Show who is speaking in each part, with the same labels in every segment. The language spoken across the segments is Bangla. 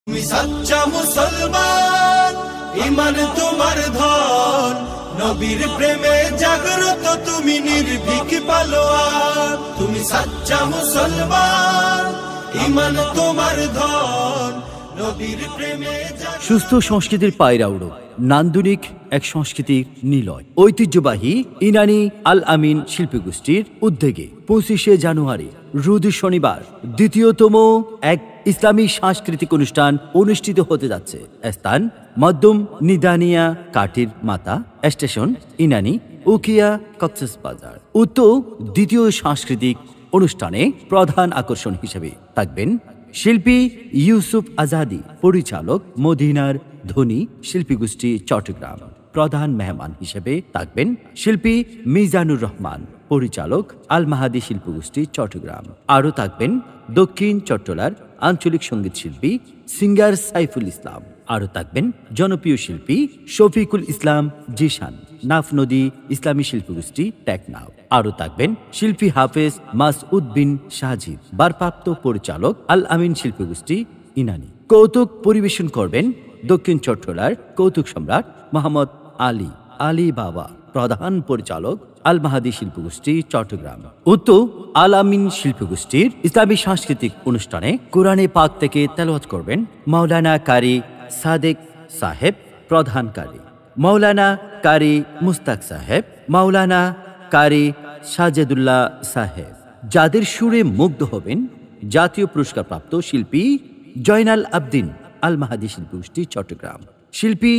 Speaker 1: তুমি সচ্চা মুসলমান, ঈমান তোমার ধন, নবীর প্রেমে জাগ্রত তুমি নির্ভীক পালোয়ান। তুমি সচ্চা মুসলমান, ঈমান তোমার ধন, নবীর প্রেমে
Speaker 2: সুস্থ সংস্কৃতির পায়রাউড়ো নান্দনিক এক সংস্কৃতির নিলয় ঐতিহ্যবাহী ইনানি আল আমিন শিল্পী গোষ্ঠীর উদ্যোগে 25শে জানুয়ারি রোজ শনিবার দ্বিতীয়তম এক ইসলামী সাংস্কৃতিক অনুষ্ঠান অনুষ্ঠিত হতে যাচ্ছে। স্থান মধ্যম নিদানিয়া কাঠির মাতা স্টেশন ইনানি উকিয়া কক্সবাজার। উক্ত দ্বিতীয় সাংস্কৃতিক অনুষ্ঠানে প্রধান আকর্ষণ হিসেবে থাকবেন শিল্পী ইউসুফ আজাদি, পরিচালক মদিনার ধনী শিল্পী গোষ্ঠী চট্টগ্রাম। প্রধান মেহমান হিসেবে থাকবেন শিল্পী মিজানুর রহমান, পরিচালক আল মাহাদি শিল্পী গোষ্ঠী চট্টগ্রাম। আরও থাকবেন দক্ষিণ চট্টলার আঞ্চলিক সঙ্গীত শিল্পী সিঙ্গার সাইফুল ইসলাম। আরও থাকবেন জনপ্রিয় শিল্পী শফিকুল ইসলাম জিশান, নাফ নদী ইসলামী শিল্পী গোষ্ঠী টেকনাফ। আরও থাকবেন শিল্পী হাফেজ মাসউদ বিন শাহজিব, ভারপ্রাপ্ত পরিচালক আল আমিন শিল্পী গোষ্ঠী ইনানি। কৌতুক পরিবেশন করবেন দক্ষিণ চট্টলার কৌতুক সম্রাট মোহাম্মদ আলী বাবা, প্রধান পরিচালক আল মাহাদি শিল্পী গোষ্ঠী চট্টগ্রাম। উক্ত আল আমিন শিল্পী গোষ্ঠীর ইসলামী সাংস্কৃতিক অনুষ্ঠানে কোরআনে পাক থেকে তেলাওয়াত করবেন মাওলানা কারি সাদেক সাহেব, প্রধান কারি মাওলানা কারি মুস্তাক সাহেব, মাওলানা কারি সাজেদুল্লাহ সাহেব, যাদের সুরে মুগ্ধ হবেন জাতীয় পুরস্কারপ্রাপ্ত শিল্পী জয়নাল আবদিন আল মাহাদি শিল্পী গোষ্ঠী চট্টগ্রাম, শিল্পী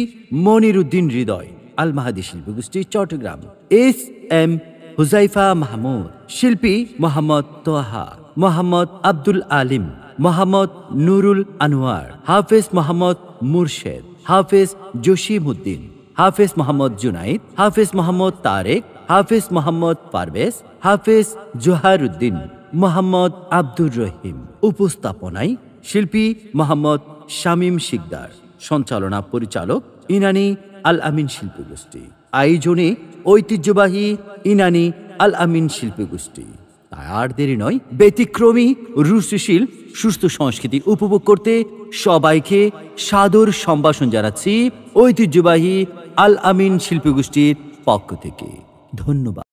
Speaker 2: মনির উদ্দিন হৃদয় আল মাহাদি শিল্পী গোষ্ঠী চট্টগ্রাম, এস এম হুজাইফা মাহমুদ, শিল্পী মোহাম্মদ তোহা, মোহাম্মদ আব্দুল আলিম, মোহাম্মদ নুরুল আনোয়ার, হাফেজ মোহাম্মদ মুর্শেদ, হাফেজ জসিমউদ্দিন, হাফেজ মোহাম্মদ জুনাইদ, হাফেজ মোহাম্মদ তারেক, হাফেজ মোহাম্মদ পারভেজ, হাফেজ জোহারউদ্দিন, মোহাম্মদ আব্দুর রহিম। উপস্থাপনায় শিল্পী মোহাম্মদ শামীম শিকদার, সঞ্চালনা পরিচালক ইনানি আল আমিন শিল্পী গোষ্ঠী। আয়োজনে ঐতিহ্যবাহী ইনানি আল আমিন শিল্পী গোষ্ঠী। তাই আর দেরি নয়, ব্যতিক্রমী রুচিশীল সুস্থ সংস্কৃতি উপভোগ করতে সবাইকে সাদর সম্ভাষণ জানাচ্ছি ঐতিহ্যবাহী আল আমিন শিল্পী গোষ্ঠীর পক্ষ থেকে। ধন্যবাদ।